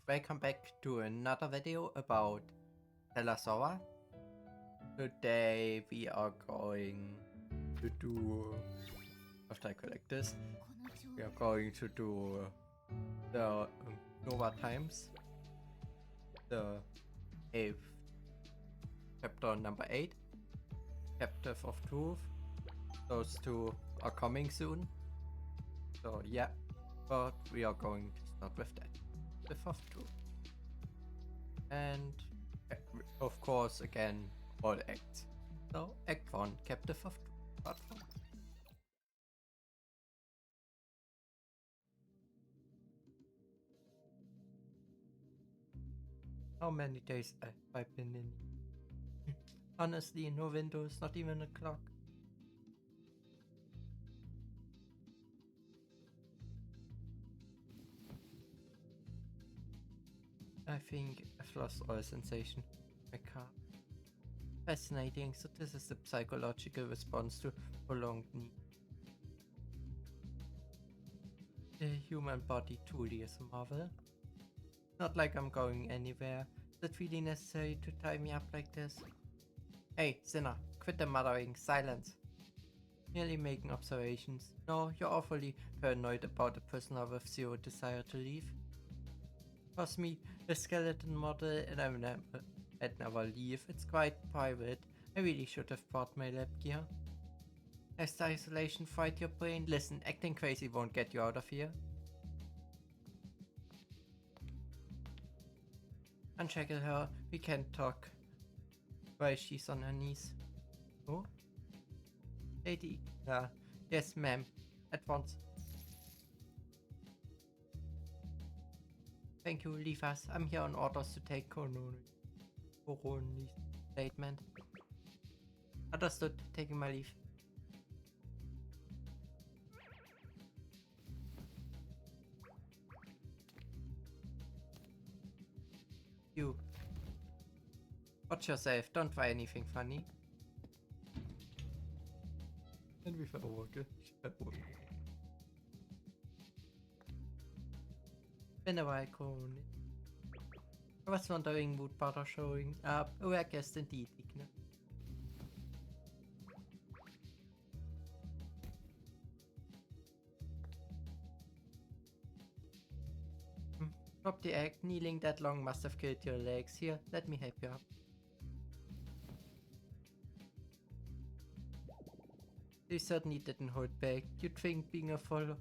welcome back to another video about Telazora. Today we are going to do, after I collect this, we are going to do the Nova Times, the 8th chapter number 8, Captive of Truth. Those two are coming soon, so yeah, but we are going to start with that. The first two. And of course, again, all acts. So, Act 1, Captive of Part 1. How many days have I been in? Honestly, no windows, not even a clock. I think I've lost all sensation. My car. Fascinating, so this is the psychological response to prolonged need. The human body truly is a marvel. Not like I'm going anywhere. Is it really necessary to tie me up like this? Hey, Sinner, quit the muttering. Silence. Merely making observations. No, you're awfully paranoid about a prisoner with zero desire to leave. Trust me, a skeleton model and I'd never leave. It's quite private. I really should have brought my lab gear. Has the isolation fried your brain? Listen, acting crazy won't get you out of here. Unshackle her. We can't talk while she's on her knees. Oh? Lady. Yes, ma'am. At once. Thank you, leave us. I'm here on orders to take Coronis statement. Understood. Taking my leave. You. Watch yourself. Don't try anything funny. And we verurteilen. Been a while, Coronis. I was wondering would bother showing up. Oh, I guess indeed, Igna. Drop the egg. Kneeling that long must have killed your legs. Here, let me help you up. You certainly didn't hold back. You'd think being a fellow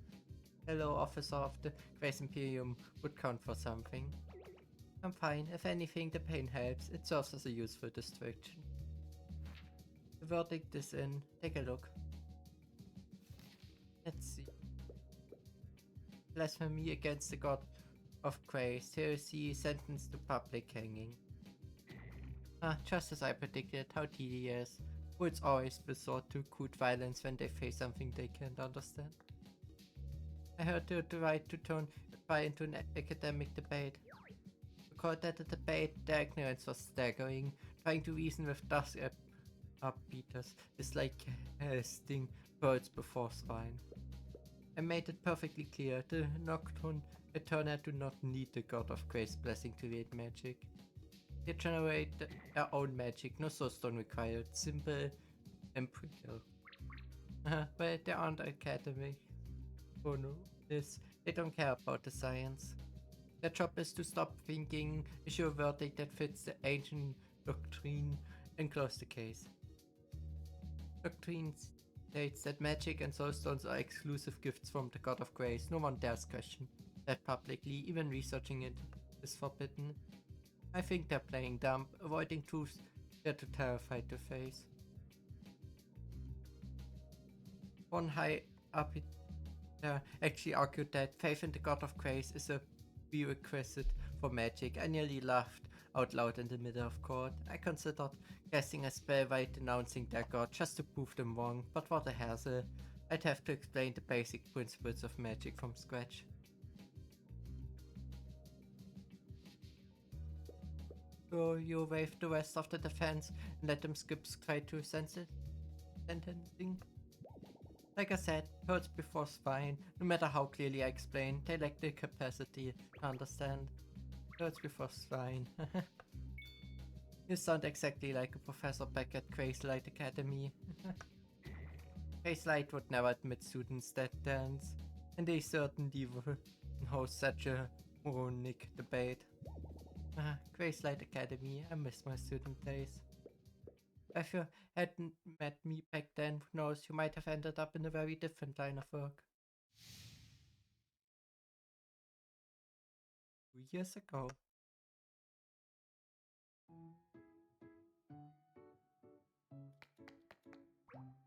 officer of the Grace Imperium would count for something. I'm fine. If anything, the pain helps. It serves as a useful distraction. The verdict is in. Take a look. Let's see. Blasphemy against the God of Grace. Heresy sentenced to public hanging. Just as I predicted. How tedious. Woods always resort to crude violence when they face something they can't understand. I heard the right to turn it into an academic debate. To call that a debate, their ignorance was staggering. Trying to reason with dust upbeaters is like casting birds before swine. I made it perfectly clear, the Nocturne Eterna do not need the God of Grace blessing to read magic. They generate their own magic, no soulstone required, simple and empirical. Well, they aren't academic. Oh no, they don't care about the science. Their job is to stop thinking, issue a verdict that fits the ancient doctrine, and close the case. Doctrine states that magic and soulstones are exclusive gifts from the God of Grace. No one dares question that publicly, even researching it is forbidden. I think they're playing dumb, avoiding truths they're too terrified to face. One high up actually argued that faith in the God of Grace is a prerequisite for magic. I nearly laughed out loud in the middle of court. I considered casting a spell while denouncing their god just to prove them wrong, but what a hassle. I'd have to explain the basic principles of magic from scratch. So you waive the rest of the defense and let them skip straight to sentencing? Like I said, hurts before spine. No matter how clearly I explain, they lack the capacity to understand. Birds before swine. You sound exactly like a professor back at Light Academy. Light would never admit students that dance, and they certainly would host such a moronic debate. Light Academy, I miss my student days. If you hadn't met me back then, who knows, you might have ended up in a very different line of work. 2 years ago.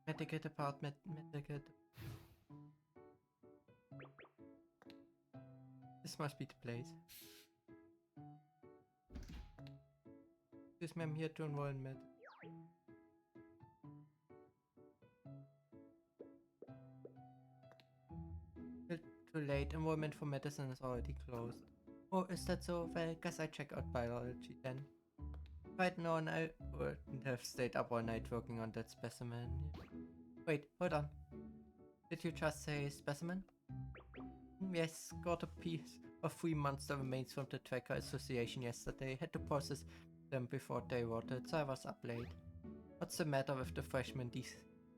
Medical department, medical. This must be the place. Excuse me, I'm here to enroll in med. Too late, enrollment for medicine is already closed. Oh, is that so? Well, guess I check out biology then. Right now, I wouldn't have stayed up all night working on that specimen. Wait, hold on. Did you just say specimen? Yes, got a piece of 3 months remains from the Tracker Association yesterday. Had to process them before they rotted, so I was up late. What's the matter with the freshmen these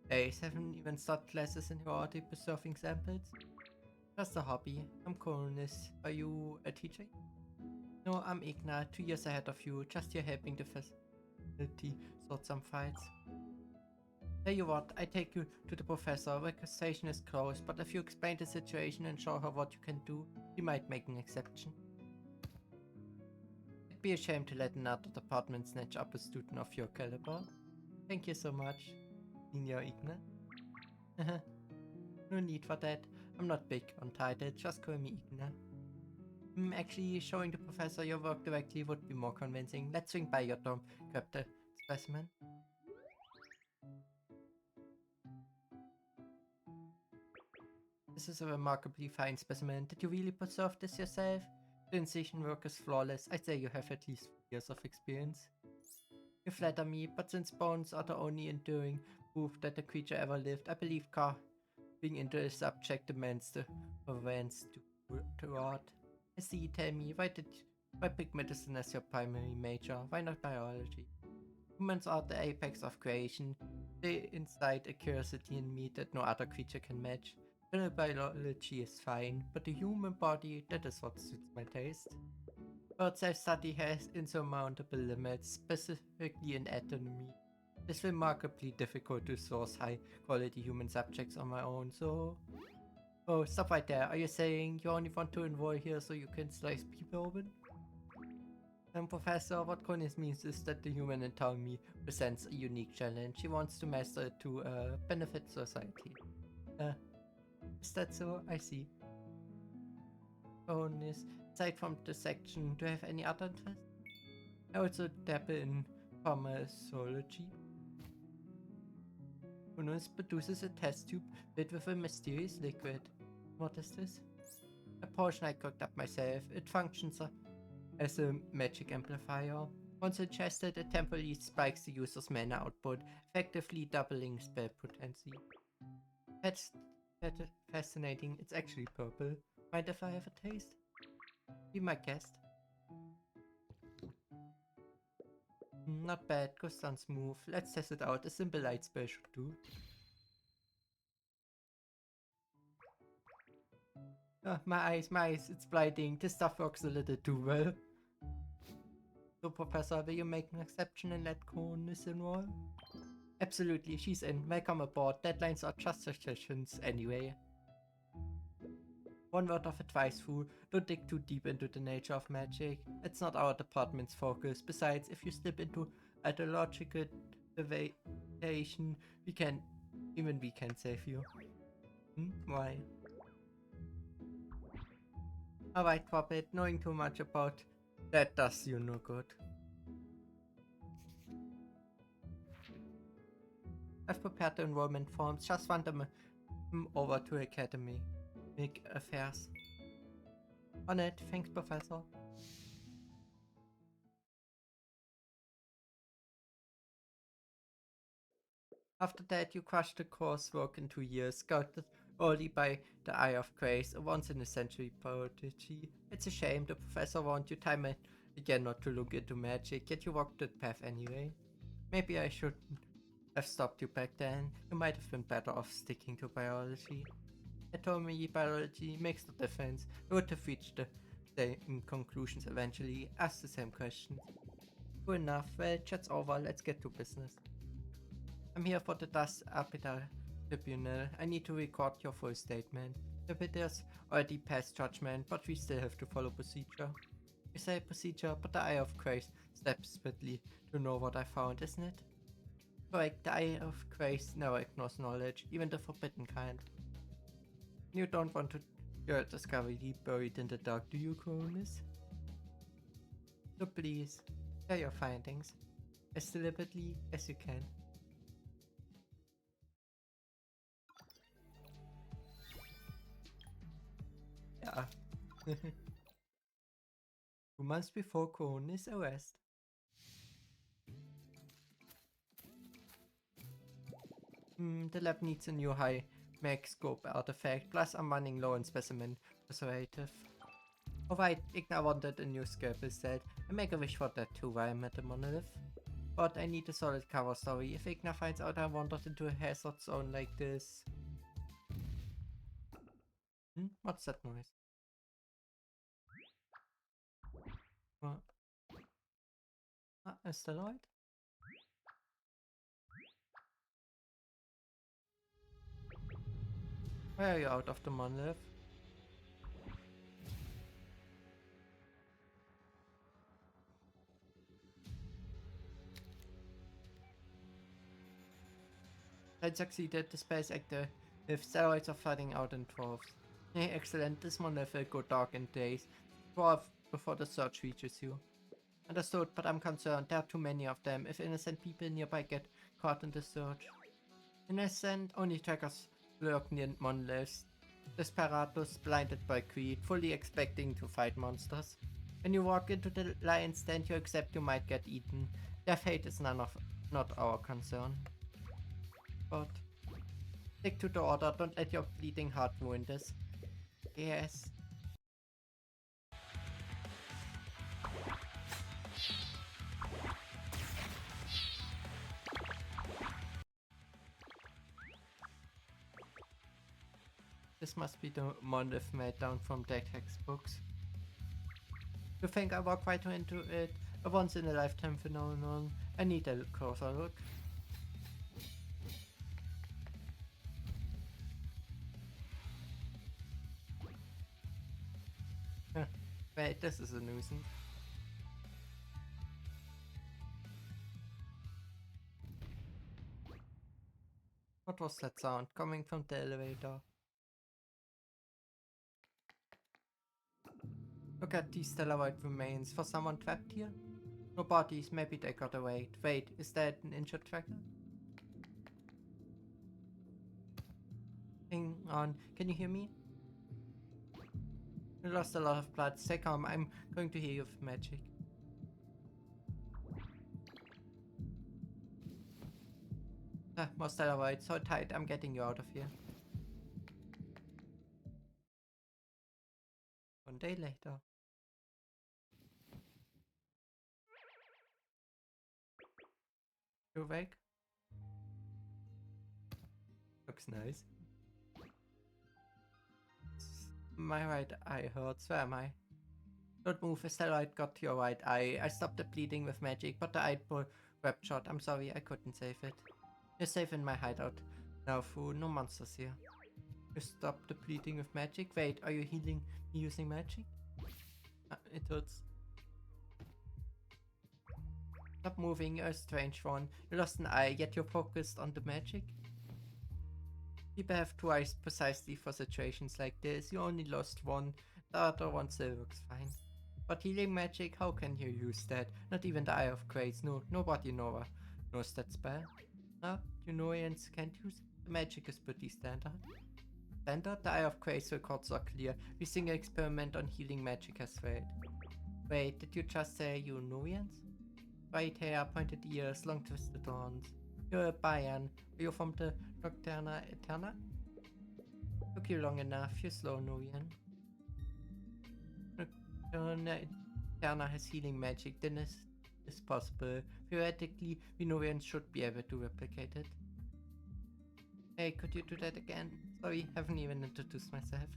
days? Haven't even started classes and you're already preserving samples? Just a hobby. I'm Coronis. Are you a teacher? No, I'm Igna, 2 years ahead of you, just here helping the facility sort some fights. Tell you what, I take you to the professor. Registration is closed, but if you explain the situation and show her what you can do, she might make an exception. It'd be a shame to let another department snatch up a student of your caliber. Thank you so much, Senior Igna. No need for that. I'm not big on titles, just call me Igna. Actually, showing the professor your work directly would be more convincing. Let's swing by your dorm, grab the specimen. This is a remarkably fine specimen. Did you really preserve this yourself? The incision work is flawless. I'd say you have at least 3 years of experience. You flatter me, but since bones are the only enduring proof that the creature ever lived, I believe carving into a subject demands the events to rot. I see, tell me, why pick medicine as your primary major? Why not biology? Humans are the apex of creation. They incite a curiosity in me that no other creature can match. General biology is fine, but the human body, that is what suits my taste. But self-study has insurmountable limits, specifically in anatomy. It's remarkably difficult to source high-quality human subjects on my own, so... Oh, stop right there. Are you saying you only want to enroll here so you can slice people open? Professor, what Coronis means is that the human anatomy presents a unique challenge. He wants to master it to benefit society. Is that so? I see. Coronis, aside from the section, do you have any other interest? I also dabble in pharmacology. Coronis produces a test tube filled with a mysterious liquid. What is this? A potion I cooked up myself. It functions as a magic amplifier. Once ingested, it temporarily spikes the user's mana output, effectively doubling spell potency. That's fascinating. It's actually purple. Mind if I have a taste? Be my guest. Not bad, goes down smooth. Let's test it out. A simple light spell should do. My eyes, it's blinding. This stuff works a little too well. So, Professor, will you make an exception and let Coronis enroll? Absolutely, she's in. Welcome aboard. Deadlines are just suggestions anyway. One word of advice, fool. Don't dig too deep into the nature of magic. It's not our department's focus. Besides, if you slip into ideological deviation, we can save you. Why? Alright, Puppet, knowing too much about that does you no good. I've prepared the enrollment forms, just want them over to Academy. Big affairs. On it, thanks, Professor. After that, you crushed the coursework in 2 years, scouted only by the Eye of Grace, a once-in-a-century prodigy. It's a shame the professor warned you time and again not to look into magic, yet you walked that path anyway. Maybe I shouldn't have stopped you back then. You might have been better off sticking to biology. They told me biology makes no difference. We would have reached the same conclusions eventually, asked the same questions. Good enough, well, chat's over, let's get to business. I'm here for the Das Apita Tribunal. I need to record your full statement. The bidders already passed judgment, but we still have to follow procedure. You say procedure, but the Eye of Grace steps swiftly to know what I found, isn't it? Correct, the Eye of Grace never ignores knowledge, even the forbidden kind. You don't want to your discovery buried in the dark, do you, Coronis? So please, share your findings as deliberately as you can. Yeah. 2 months before Coronis' arrest. The lab needs a new high mag scope artifact, plus I'm running low on specimen preservative. Alright, Igna wanted a new scalpel set. I make a wish for that too while I'm at the monolith. But I need a solid cover story. If Igna finds out I wandered into a hazard zone like this... What's that noise? What? Asteroid? Why are you out of the monolith? I succeeded, the space actor with steroids are flooding out in droves. Hey, excellent, this monolith will go dark in days, before the search reaches you. Understood, but I'm concerned, there are too many of them, if innocent people nearby get caught in the search. Innocent, only trackers lurk near monoliths. Desperados blinded by greed, fully expecting to fight monsters. When you walk into the lion's den, you accept you might get eaten. Their fate is not our concern. But stick to the order, don't let your bleeding heart ruin this. Yes. This must be the monolith meltdown from their textbooks. You think I walk right into it? A once-in-a-lifetime phenomenon. I need a closer look. Wait, this is a nuisance. What was that sound coming from the elevator? Look at these stellar white remains. For someone trapped here? No bodies, maybe they got away. Wait, is that an injured tracker? Hang on, can you hear me? You lost a lot of blood. Stay calm, I'm going to heal you with magic. More stellar white, so tight, I'm getting you out of here. 1 day later. You awake? Looks nice. My right eye hurts. Where am I? Don't move. A steroid got to your right eye. I stopped the bleeding with magic, but the eye webbed shot. I'm sorry, I couldn't save it. You're safe in my hideout now, fool. No monsters here. You stopped the bleeding with magic? Wait, are you healing me using magic? It hurts. Stop moving, you're a strange one. You lost an eye, yet you're focused on the magic? People have 2 eyes precisely for situations like this. You only lost one. The other one still works fine. But healing magic, how can you use that? Not even the Eye of Grace. No, nobody knows that spell. Huh? You know Ians can't use it? The magic is pretty standard. Standard? The Eye of Grace records are clear. Every single experiment on healing magic has failed. Wait, did you just say you know Ians? White hair, pointed ears, long twisted horns. You're a Bayan. Are you from the Nocturna Eterna? Took you long enough, you're slow, Nuyen. Nocturna has healing magic, then it's possible. Theoretically, we Nuyen should be able to replicate it. Hey, could you do that again? Sorry, haven't even introduced myself.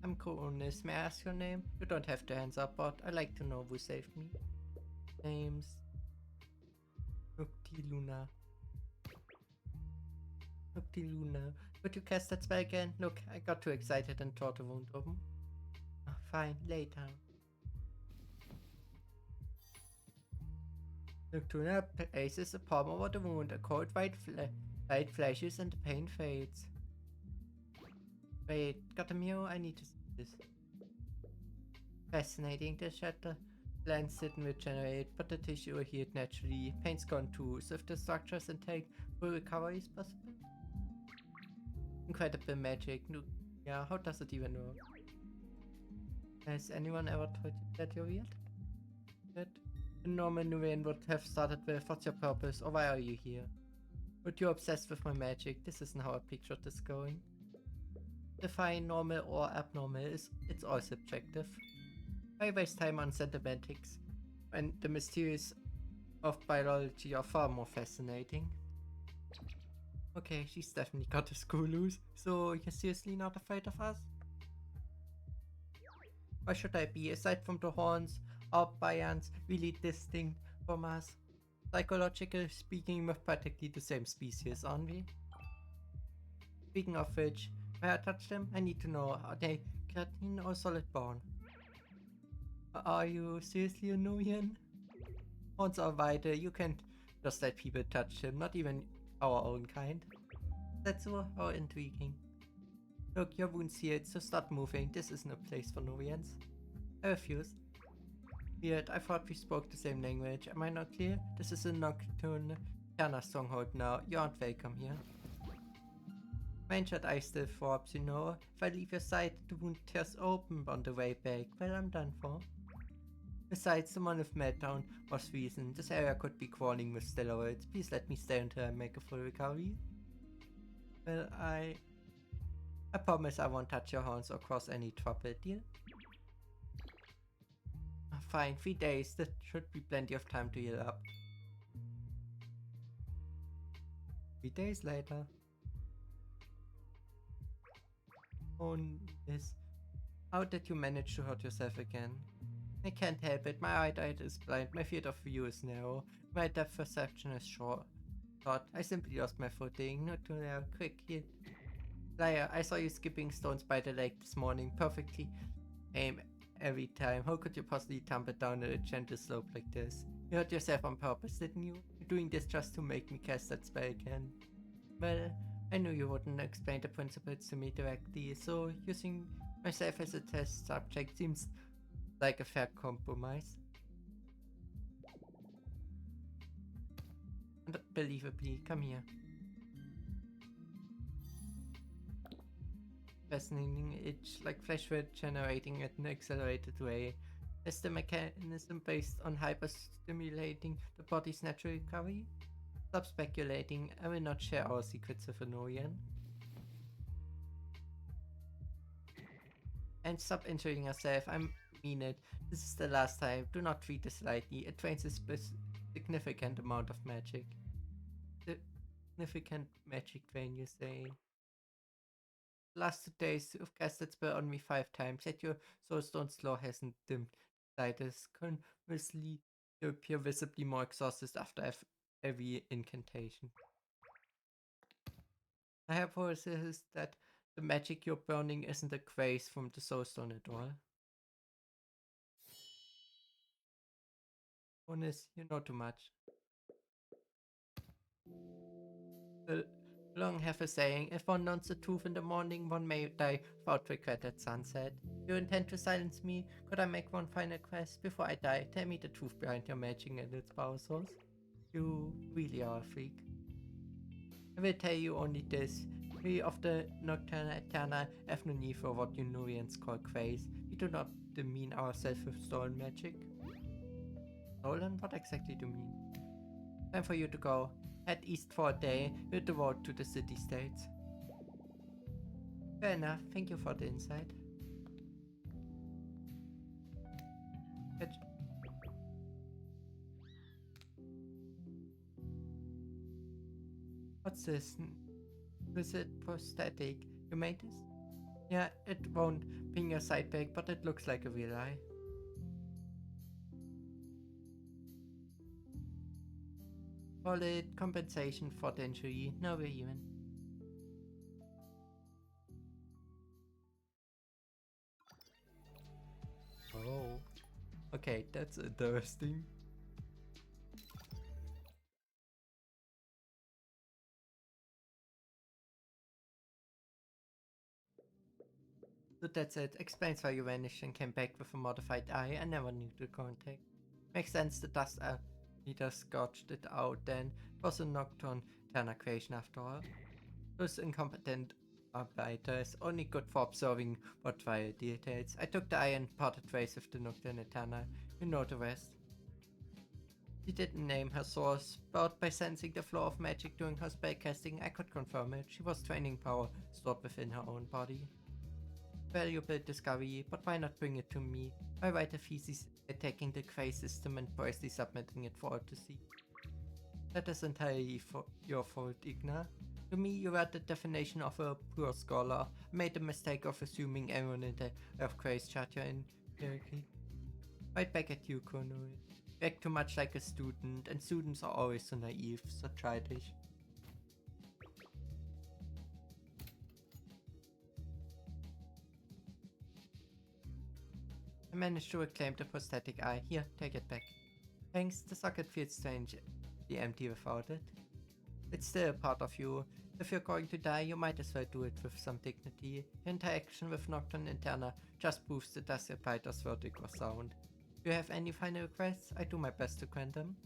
I'm Coronis. May I ask your name? You don't have to answer, but I like to know who saved me. Name's Noctiluna. Noctiluna. Could you cast that spell again? Look, I got too excited and tore the wound open. Fine, later. Noctuna places a palm over the wound. A cold light flashes and the pain fades. Wait, got a mirror? I need to see this. Fascinating. The shatter glands didn't regenerate, but the tissue healed naturally. Pain's gone too, so if the structure is intact, full recovery is possible. Incredible magic. Yeah, how does it even work? Has anyone ever told you that you're weird? That a normal Nuvian would have started with, what's your purpose, or why are you here? But you're obsessed with my magic. This isn't how I pictured this going. Define normal or abnormal it's all subjective. Why waste time on semantics when the mysteries of biology are far more fascinating? Okay, she's definitely got a screw loose. So you're seriously not afraid of us? Why should I be? Aside from the horns, are Bayans really distinct from us? Psychologically speaking, we're practically the same species, aren't we? Speaking of which, may I touch them? I need to know, are they keratin or solid bone? Are you seriously a Nubian? Horns are vital, you can't just let people touch them, not even our own kind. That's so how intriguing. Look, your wound's healed, so start moving. This isn't a place for Nubians. I refuse. Weird, I thought we spoke the same language. Am I not clear? This is a Nocturne stronghold now. You aren't welcome here. My injured eye still throbs, you know. If I leave your side, the wound tears open on the way back. Well, I'm done for. Besides, the one with meltdown was reason. This area could be crawling with steroids. Please let me stay until I make a full recovery. Well, I promise I won't touch your horns or cause any trouble, deal? Fine, 3 days. That should be plenty of time to heal up. 3 days later. Oh, this. How did you manage to hurt yourself again? I can't help it. My eyesight is blind. My field of view is narrow. My depth perception is short. I simply lost my footing. Not too narrow. Quick, here. Liar, I saw you skipping stones by the lake this morning. Perfectly aim every time. How could you possibly tumble down a gentle slope like this? You hurt yourself on purpose, didn't you? You're doing this just to make me cast that spell again. Well, I knew you wouldn't explain the principles to me directly, so using myself as a test subject seems like a fair compromise. Unbelievably, come here. Fascinating itch, like flesh generating at an accelerated way. Is the mechanism based on hyperstimulating the body's natural recovery? Stop speculating, I will not share our secrets with Honorian. And stop injuring yourself, I mean it. This is the last time, do not treat this lightly. It drains a significant amount of magic. Significant magic drain, you say? Last 2 days you've casted spell on me 5 times, yet your soulstone's law hasn't dimmed. Slightest. Conversely, you appear visibly more exhausted after every incantation. My hypothesis is that the magic you're burning isn't a grace from the soulstone at all. Honest, you know too much. Long have a saying, if one learns the truth in the morning, one may die without regret at sunset. You intend to silence me? Could I make one final quest? Before I die, tell me the truth behind your magic and its power source. You really are a freak. I will tell you only this. We of the Nocturna Eterna have no need for what you Nurians call craze. We do not demean ourselves with stolen magic. Stolen? What exactly do you mean? Time for you to go. Head east for a day, hit the road to the city-states. Fair enough, thank you for the insight. Good. What's this? Is it prosthetic? You made this? Yeah, it won't ping your side back, but it looks like a real eye. Call it compensation for the injury. No, we're even. Oh. Okay, that's interesting. So that's it. Explains why you vanished and came back with a modified eye. I never knew the contact. Makes sense the dust either scotched it out then. It was a nocturne Turner creation after all. Those incompetent arbiters only good for observing worthwhile details. I took the eye and parted ways with the nocturne Turner. You know the rest. She didn't name her source, but by sensing the flow of magic during her spellcasting, I could confirm it. She was training power stored within her own body. Valuable discovery, but why not bring it to me? Why write a thesis attacking the Quay system and poisely submitting it for all to see? That is entirely your fault, Igna. To me, you are the definition of a poor scholar. I made the mistake of assuming everyone in the Earthquake's charter in hierarchy. Right back at you, Coronis. You act too much like a student, and students are always so naive, so childish. I managed to reclaim the prosthetic eye. Here, take it back. Thanks, the socket feels strangely empty without it. It's still a part of you. If you're going to die, you might as well do it with some dignity. Your interaction with Nocturne Interna just proves the Dust Fighter's verdict was sound. Do you have any final requests? I do my best to grant them.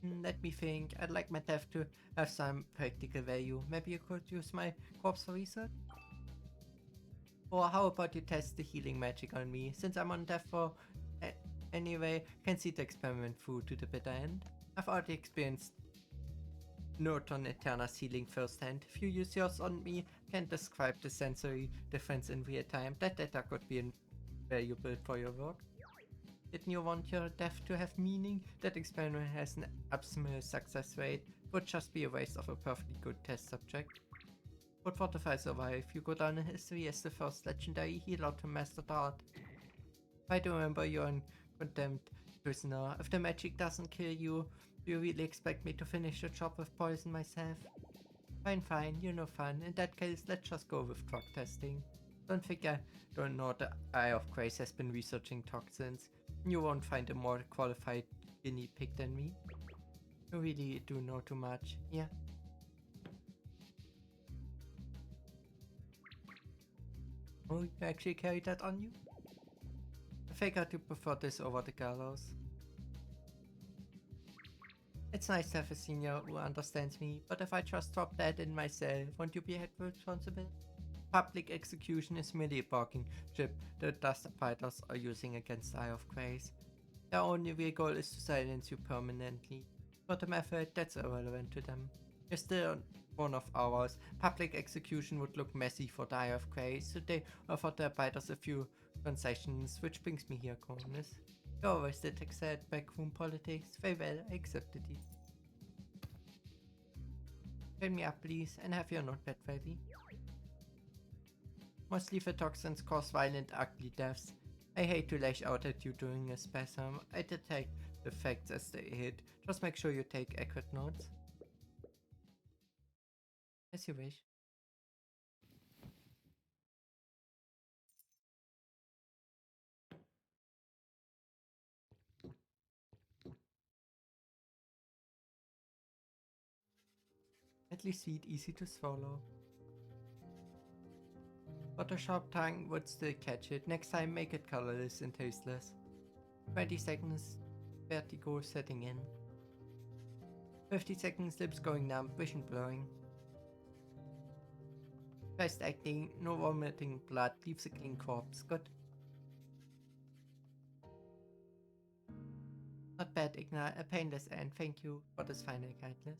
Let me think. I'd like my death to have some practical value. Maybe you could use my corpse for research? Or how about you test the healing magic on me? Since I'm on death row anyway, can see the experiment through to the bitter end. I've already experienced Norton Eterna's healing firsthand. If you use yours on me, I can describe the sensory difference in real time. That data could be valuable for your work. Didn't you want your death to have meaning? That experiment has an abysmal success rate. It would just be a waste of a perfectly good test subject. But what if I survive? You go down in history as the first legendary healer to master the art. I do remember you're a condemned prisoner. If the magic doesn't kill you, do you really expect me to finish the job with poison myself? Fine, you're no fun. In that case, let's just go with drug testing. Don't think I don't know the Eye of Grace has been researching toxins. You won't find a more qualified guinea pig than me. You really do know too much, yeah. Oh, you actually carry that on you? I figured you prefer this over the gallows. It's nice to have a senior who understands me, but if I just drop that in myself, won't you be held responsible? Public execution is merely a barking chip the Dust Fighters are using against Eye of Grace. Their only real goal is to silence you permanently. For the method, that's irrelevant to them. You're still one of ours. Public execution would look messy for the Eye of Grace, so they offered their fighters a few concessions, which brings me here, Coronis. You always did accept backroom politics. Very well, I accepted it. Fill me up, please, and have your notepad ready. Most lethal toxins cause violent, ugly deaths. I hate to lash out at you during a spasm. I detect the facts as they hit. Just make sure you take accurate notes. As you wish. At least sweet, easy to swallow. But a sharp tongue would still catch it. Next time, make it colorless and tasteless. 20 seconds, vertigo setting in. 50 seconds, lips going numb, vision blurring. Fast acting, no vomiting blood, leaves a clean corpse. Good. Not bad, Igna. A painless end. Thank you for this final kindness.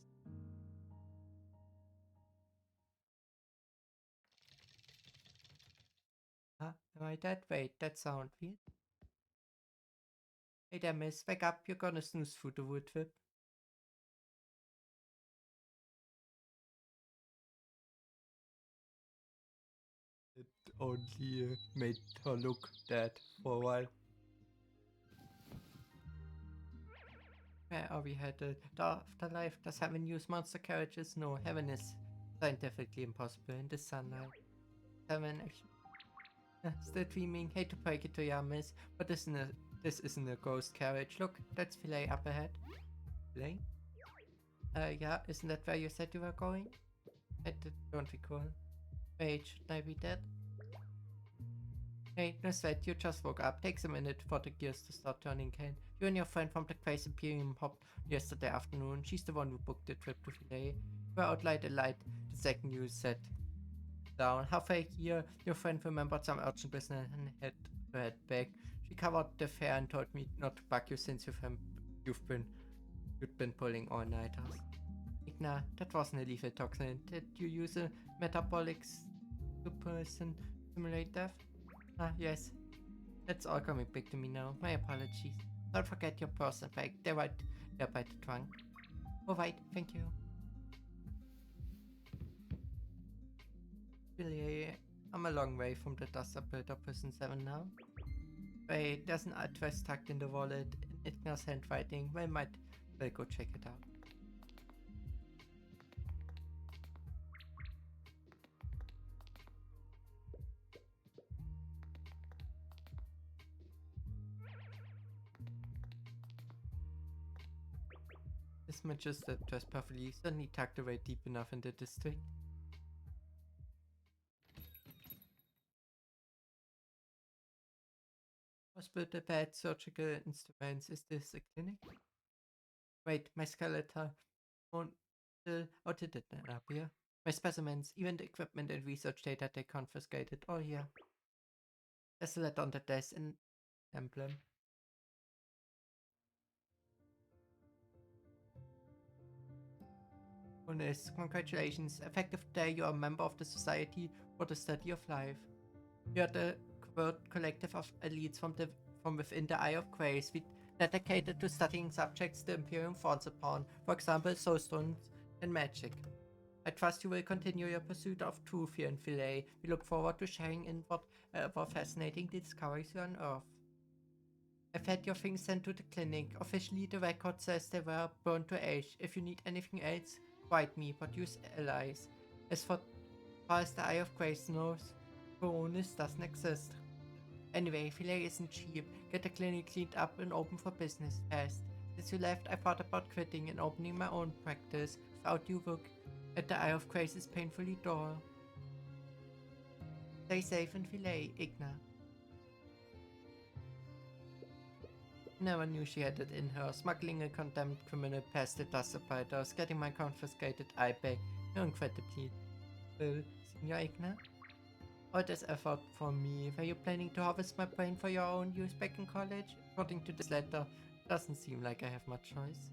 try that? Wait, that sound weird. Hey there, miss. Wake up. You're gonna snooze through the wood whip. It only made her look dead for a while. Where are we headed? The afterlife. Does heaven use monster carriages? No, heaven is scientifically impossible in the sunlight. Heaven actually. Still dreaming. Hate to break it to you, miss, but this isn't a ghost carriage. Look, that's Filet up ahead. Filet? Yeah, isn't that where you said you were going? Don't recall. Wait, should I be dead? Hey, no sweat, you just woke up. Takes a minute for the gears to start turning, Kane. You and your friend from the Grace Imperium hopped yesterday afternoon. She's the one who booked the trip to Filet. You were out light the second you sat down. Halfway here, your friend remembered some urgent business and had to head back. She covered the fare and told me not to bug you since you'd been pulling all-nighters. Igna, that wasn't a lethal toxin. Did you use a metabolic super simulate death? Ah, yes. That's all coming back to me now. My apologies. Don't forget your purse and bag. They're right there by the trunk. Oh, right. Thank you. Really, I'm a long way from the dust operator prison 7 now. Wait, there's an address tucked in the wallet in Igna's handwriting. Well, might well go check it out. This matches the address perfectly, certainly tucked away deep enough in the district. Hospital, the bed, surgical instruments. Is this a clinic? Wait, my skeletal how did it end up here? My specimens, even the equipment and research data they confiscated, all here. There's a letter on the desk, an emblem. Coronis, congratulations. Effective today, you are a member of the Society for the Study of Life. You are the collective of elites from within the Eye of Grace, dedicated to studying subjects the Imperium frowns upon, for example, soulstones and magic. I trust you will continue your pursuit of truth here in Filet. We look forward to sharing in whatever fascinating discoveries you unearth. I've had your things sent to the clinic. Officially, the record says they were burned to ash. If you need anything else, write me, but use allies. As far as the Eye of Grace knows, Coronis doesn't exist. Anyway, Filet isn't cheap. Get the clinic cleaned up and open for business fast. Since you left, I thought about quitting and opening my own practice. Without you, work at the Eye of Grace is painfully dull. Stay safe in Filet, Igna. Never knew she had it in her, smuggling a condemned criminal past the dust operators, getting my confiscated eye back. You're incredibly ill, Senior Igna. All this effort for me. Were you planning to harvest my brain for your own use back in college? According to this letter, doesn't seem like I have much choice.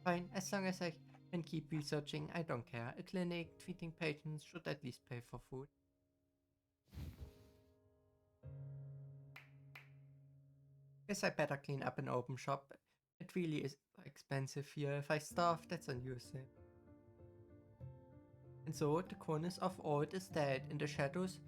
Fine, as long as I can keep researching, I don't care. A clinic treating patients should at least pay for food. Guess I better clean up and open shop. It really is expensive here. If I starve, that's on you, sir. And so, the Cronus of old is dead. In the shadows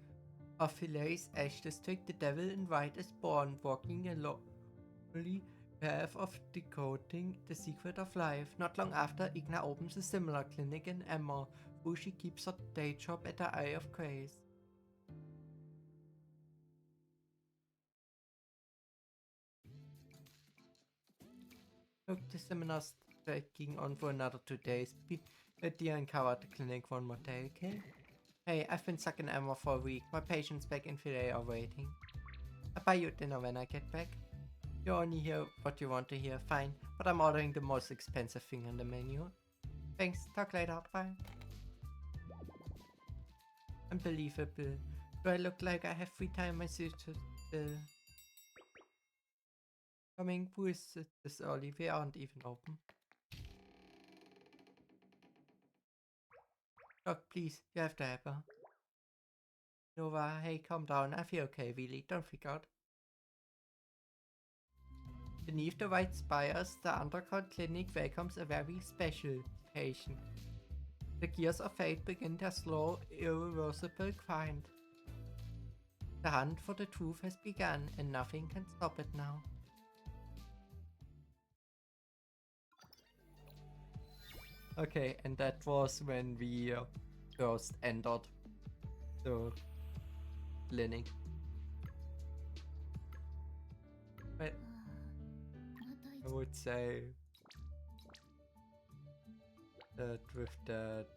of Filet's ash district, the devil in white is born, walking a lonely path of decoding the secret of life. Not long after, Igna opens a similar clinic in Emma, where she keeps her day job at the Eye of Grace. Look, the seminar's dragging on for another 2 days. Be a dear and cover the clinic one more day, okay? Hey, I've been stuck in Emma for a week. My patients back in Filet are waiting. I'll buy you dinner when I get back. You only hear what you want to hear, fine, but I'm ordering the most expensive thing on the menu. Thanks, talk later, bye. Unbelievable. Do I look like I have free time? My suit is coming. Who is it this early? We aren't even open. Doc, please, you have to help her. Nova, hey, calm down. I feel okay, really. Don't freak out. Beneath the white spires, the underground clinic welcomes a very special patient. The gears of fate begin their slow, irreversible grind. The hunt for the truth has begun, and nothing can stop it now. Okay, and that was when we first entered the clinic. But I would say that with that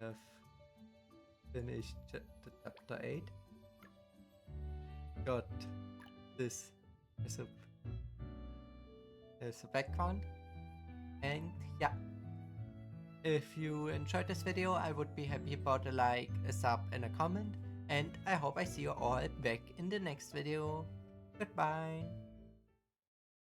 have finished the chapter 8. Got this as a background. And yeah, if you enjoyed this video, I would be happy about a like, a sub and a comment. And I hope I see you all back in the next video. Goodbye.